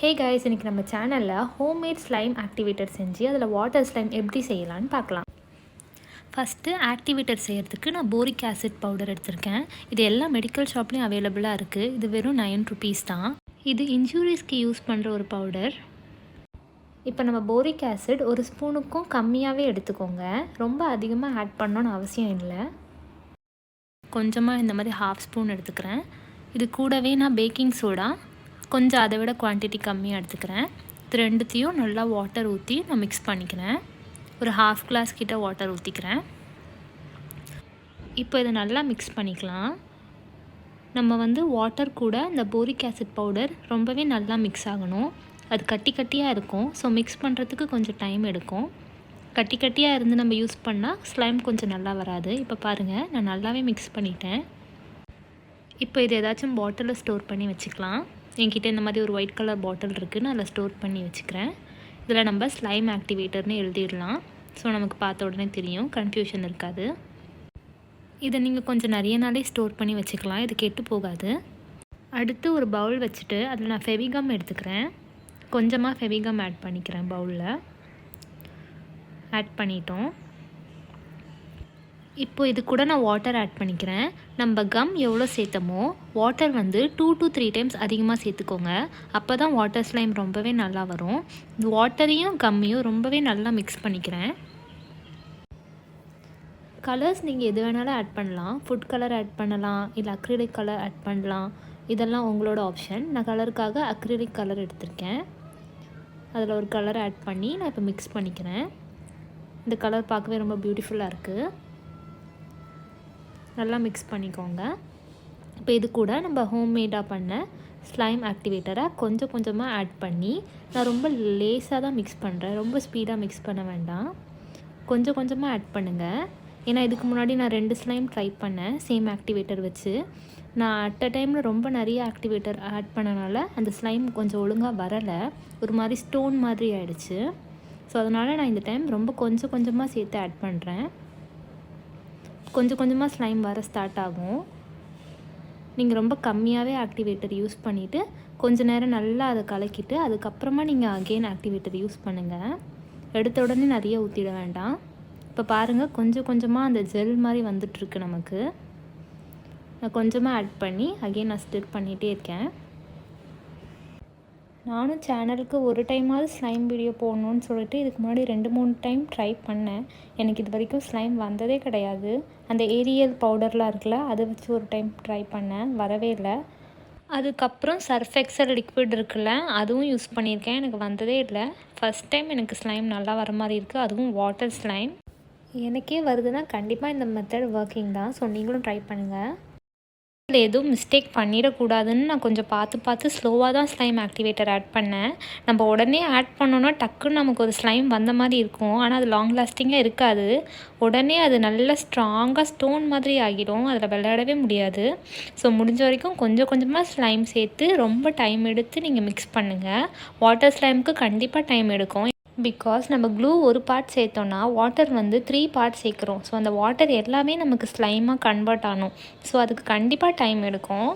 Hey guys, இன்றைக்கி நம்ம சேனலில் ஹோம்மேட் ஸ்லைம் ஆக்டிவேட்டர் செஞ்சு அதில் வாட்டர் ஸ்லைம் எப்படி செய்யலான்னு பார்க்கலாம். ஃபஸ்ட்டு ஆக்டிவேட்டர் செய்கிறதுக்கு நான் போரிக் ஆசிட் பவுடர் எடுத்திருக்கேன். இது எல்லா மெடிக்கல் ஷாப்லேயும் அவைலபிளாக இருக்குது. இது வெறும் 9 rupees தான். இது இன்ஜூரிஸ்க்கு யூஸ் பண்ணுற ஒரு பவுடர். இப்போ நம்ம போரிக் ஆசிட் ஒரு ஸ்பூனுக்கும் கம்மியாகவே எடுத்துக்கோங்க. ரொம்ப அதிகமாக ஆட் பண்ணணுன்னு அவசியம் இல்லை. கொஞ்சமாக இந்த மாதிரி 1/2 ஸ்பூன் எடுத்துக்கிறேன். இது கூடவே நான் பேக்கிங் சோடா கொஞ்சம் அதை விட குவான்டிட்டி கம்மியாக எடுத்துக்கிறேன். இது ரெண்டுத்தையும் நல்லா வாட்டர் ஊற்றி நான் மிக்ஸ் பண்ணிக்கிறேன். ஒரு 1/2 glass கிட்ட வாட்டர் ஊற்றிக்கிறேன். இப்போ இதை நல்லா மிக்ஸ் பண்ணிக்கலாம். நம்ம வாட்டர் கூட இந்த போரிக் ஆசிட் பவுடர் ரொம்பவே நல்லா மிக்ஸ் ஆகணும். அது கட்டி கட்டியாக இருக்கும். ஸோ மிக்ஸ் பண்ணுறதுக்கு கொஞ்சம் டைம் எடுக்கும். கட்டி கட்டியாக இருந்து நம்ம யூஸ் பண்ணால் ஸ்லைம் கொஞ்சம் நல்லா வராது. இப்போ பாருங்கள், நான் நல்லாவே மிக்ஸ் பண்ணிட்டேன். இப்போ இது ஏதாச்சும் பாட்டிலில் ஸ்டோர் பண்ணி வச்சுக்கலாம். என்கிட்ட இந்த மாதிரி ஒரு ஒயிட் கலர் பாட்டில் இருக்குது. நான் அதில் ஸ்டோர் பண்ணி வச்சுக்கிறேன். இதில் நம்ம ஸ்லைம் ஆக்டிவேட்டர்னு எழுதிடலாம். ஸோ நமக்கு பார்த்த உடனே தெரியும், கன்ஃபியூஷன் இருக்காது. இதை நீங்கள் கொஞ்சம் நிறைய நாளே ஸ்டோர் பண்ணி வச்சுக்கலாம். இது கெட்டு போகாது. அடுத்து ஒரு பவுல் வச்சுட்டு அதில் நான் ஃபெவிகம் எடுத்துக்கிறேன். கொஞ்சமாக ஃபெவிகம் ஆட் பண்ணிக்கிறேன். பவுலில் ஆட் பண்ணிட்டோம். இப்போ இது கூட நான் வாட்டர் ஆட் பண்ணிக்கிறேன். நம்ம கம் எவ்வளோ சேர்த்தமோ வாட்டர் 2 to 3 times அதிகமாக சேர்த்துக்கோங்க. அப்போ தான் வாட்டர் ஸ்லைம் ரொம்பவே நல்லா வரும். வாட்டரையும் கம்மியும் ரொம்பவே நல்லா மிக்ஸ் பண்ணிக்கிறேன். கலர்ஸ் நீங்கள் எது வேணாலும் ஆட் பண்ணலாம். ஃபுட் கலர் ஆட் பண்ணலாம், இல்லை அக்ரிலிக் கலர் ஆட் பண்ணலாம். இதெல்லாம் உங்களோட ஆப்ஷன். நான் கலருக்காக அக்ரிலிக் கலர் எடுத்திருக்கேன். அதில் ஒரு கலர் ஆட் பண்ணி நான் இப்போ மிக்ஸ் பண்ணிக்கிறேன். இந்த கலர் பார்க்கவே ரொம்ப பியூட்டிஃபுல்லாக இருக்குது. நல்லா மிக்ஸ் பண்ணிக்கோங்க. இப்போ இது கூட நம்ம ஹோம்மேடாக பண்ண ஸ்லைம் ஆக்டிவேட்டரை கொஞ்சம் கொஞ்சமாக ஆட் பண்ணி, நான் ரொம்ப லேஸாக தான் மிக்ஸ் பண்ணுறேன். ரொம்ப ஸ்பீடாக மிக்ஸ் பண்ண வேண்டாம். கொஞ்சம் கொஞ்சமாக ஆட் பண்ணுங்கள். ஏன்னா இதுக்கு முன்னாடி நான் 2 ஸ்லைம் ட்ரை பண்ணேன் சேம் ஆக்டிவேட்டர் வச்சு. நான் அட் அ டைமில் ரொம்ப நிறைய ஆக்டிவேட்டர் ஆட் பண்ணனால அந்த ஸ்லைம் கொஞ்சம் ஒழுங்காக வரலை. ஒரு மாதிரி ஸ்டோன் மாதிரி ஆகிடுச்சு. ஸோ அதனால் நான் இந்த டைம் ரொம்ப கொஞ்சம் கொஞ்சமாக சேர்த்து ஆட் பண்ணுறேன். கொஞ்சம் கொஞ்சமாக ஸ்லைம் வர ஸ்டார்ட் ஆகும். நீங்கள் ரொம்ப கம்மியாகவே ஆக்டிவேட்டர் யூஸ் பண்ணிவிட்டு கொஞ்சம் நேரம் நல்லா அதை கலக்கிட்டு அதுக்கப்புறமா நீங்கள் அகெயின் ஆக்டிவேட்டர் யூஸ் பண்ணுங்கள். எடுத்த உடனே நிறைய ஊற்றிட வேண்டாம். இப்போ பாருங்கள், கொஞ்சம் கொஞ்சமாக அந்த ஜெல் மாதிரி வந்துட்டுருக்கு நமக்கு. நான் கொஞ்சமாக ஆட் பண்ணி அகெயின் நான் ஸ்டிர் பண்ணிகிட்டே இருக்கேன். நானும் சேனலுக்கு ஒரு டைமாவது ஸ்லைம் வீடியோ போடணுன்னு சொல்லிட்டு இதுக்கு முன்னாடி 2-3 டைம் ட்ரை பண்ணேன். எனக்கு இது வரைக்கும் ஸ்லைம் வந்ததே கிடையாது. அந்த ஏரியல் பவுடர்லாம் இருக்குல்ல, அதை வச்சு ஒரு டைம் ட்ரை பண்ணேன், வரவே இல்லை. அதுக்கப்புறம் சர்ஃப் எக்ஸல் லிக்விட் இருக்குல்ல, அதுவும் யூஸ் பண்ணியிருக்கேன். எனக்கு வந்ததே இல்லை. ஃபஸ்ட் டைம் எனக்கு ஸ்லைம் நல்லா வர மாதிரி இருக்குது. அதுவும் வாட்டர் ஸ்லைம் எனக்கே வருதுன்னா கண்டிப்பாக இந்த மெத்தட் ஒர்க்கிங் தான். ஸோ நீங்களும் ட்ரை பண்ணுங்கள். இதில் எதுவும் மிஸ்டேக் பண்ணிடக்கூடாதுன்னு நான் கொஞ்சம் பார்த்து ஸ்லோவாக தான் ஸ்லைம் ஆக்டிவேட்டர் ஆட் பண்ணேன். நம்ம உடனே ஆட் பண்ணோன்னா டக்குன்னு நமக்கு ஒரு ஸ்லைம் வந்த மாதிரி இருக்கும். ஆனால் அது லாங் லாஸ்டிங்காக இருக்காது. உடனே அது நல்ல ஸ்ட்ராங்காக ஸ்டோன் மாதிரி ஆகிடும். அதில் விளையாடவே முடியாது. ஸோ முடிஞ்ச வரைக்கும் கொஞ்சம் கொஞ்சமாக ஸ்லைம் சேர்த்து ரொம்ப டைம் எடுத்து நீங்கள் மிக்ஸ் பண்ணுங்கள். வாட்டர் ஸ்லைமுக்கு கண்டிப்பாக டைம் எடுக்கும். பிகாஸ் நம்ம க்ளூ ஒரு பார்ட் சேர்த்தோன்னா வாட்டர் 3 பார்ட் சேர்க்குறோம். ஸோ அந்த வாட்டர் எல்லாமே நமக்கு ஸ்லைமாக கன்வெர்ட் ஆகணும். ஸோ அதுக்கு கண்டிப்பாக டைம் எடுக்கும்.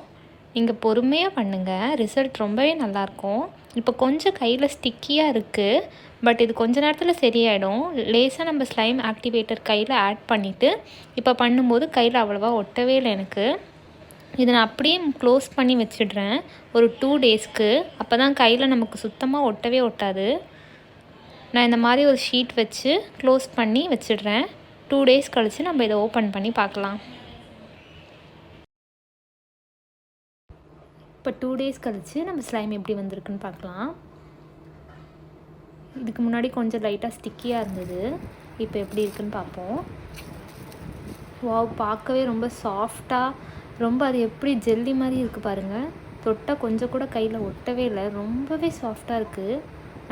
நீங்கள் பொறுமையாக பண்ணுங்கள். ரிசல்ட் ரொம்பவே நல்லாயிருக்கும். இப்போ கொஞ்சம் கையில் ஸ்டிக்கியாக இருக்குது. பட் இது கொஞ்ச நேரத்தில் சரியாயிடும். லேசாக நம்ம ஸ்லைம் ஆக்டிவேட்டர் கையில் ஆட் பண்ணிவிட்டு இப்போ பண்ணும்போது கையில் அவ்வளோவா ஒட்டவே இல்லை எனக்கு. இதை நான் அப்படியே க்ளோஸ் பண்ணி வச்சிடுறேன் ஒரு 2 daysக்கு. அப்போ தான் கையில் நமக்கு சுத்தமாக ஒட்டவே ஒட்டாது. நான் இந்த மாதிரி ஒரு ஷீட் வச்சு க்ளோஸ் பண்ணி வச்சிடுறேன். 2 days கழித்து நம்ம இதை ஓப்பன் பண்ணி பார்க்கலாம். இப்போ 2 days கழித்து நம்ம ஸ்லைம் எப்படி வந்திருக்குன்னு பார்க்கலாம். இதுக்கு முன்னாடி கொஞ்சம் லைட்டாக ஸ்டிக்கியாக இருந்தது. இப்போ எப்படி இருக்குன்னு பார்ப்போம். வாவ், பார்க்கவே ரொம்ப சாஃப்டாக, ரொம்ப அது எப்படி ஜெல்லி மாதிரி இருக்குது பாருங்கள். தொட்டால் கொஞ்சம் கூட கையில் ஒட்டவே இல்லை. ரொம்பவே சாஃப்டாக இருக்குது.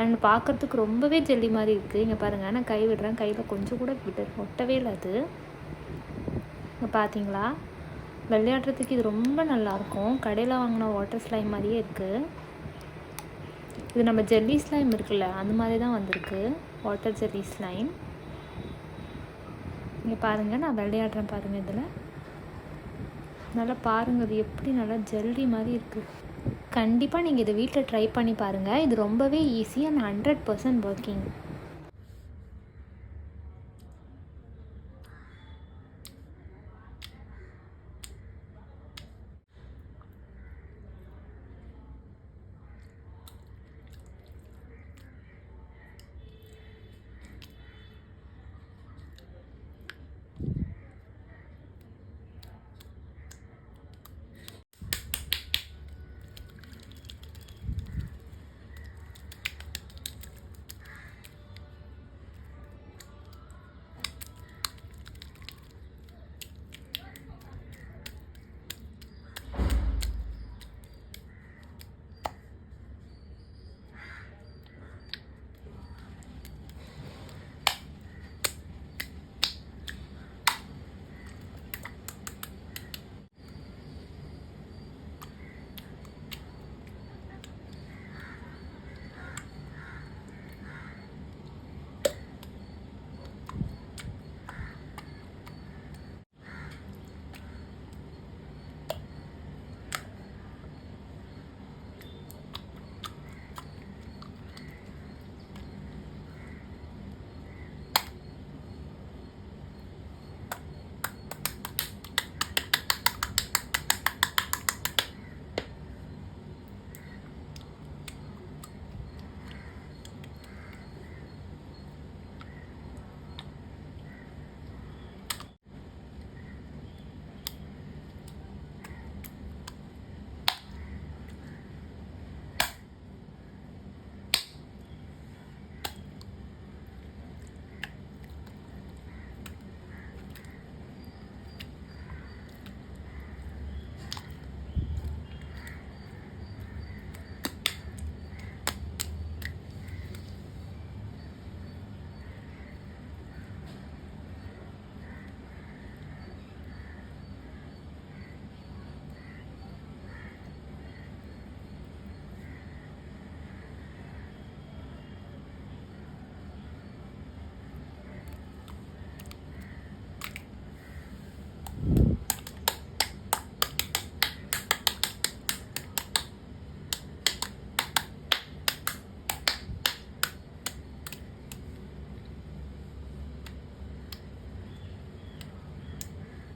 அண்ட் பார்க்குறதுக்கு ரொம்பவே ஜெல்லி மாதிரி இருக்குது. இங்கே பாருங்கள், நான் கை விடுறேன், கையில் கொஞ்சம் கூட ஒட்டவே இல்லை. அது இங்கே பார்த்தீங்களா, விளையாடுறதுக்கு இது ரொம்ப நல்லாயிருக்கும். கடையில் வாங்கின வாட்டர் ஸ்லைம் மாதிரியே இருக்குது. இது நம்ம ஜெல்லி ஸ்லைம் இருக்குல்ல, அந்த மாதிரி தான் வந்திருக்கு. Water jelly slime. இங்கே பாருங்கள், நான் விளையாடுறேன் பாருங்கள். இதில் நல்லா பாருங்கள், அது எப்படி நல்லா ஜெல்லி மாதிரி இருக்குது. கண்டிப்பாக நீங்கள் இதை வீட்டில் ட்ரை பண்ணி பாருங்கள். இது ரொம்பவே ஈஸி அண்ட் 100% ஒர்க்கிங்.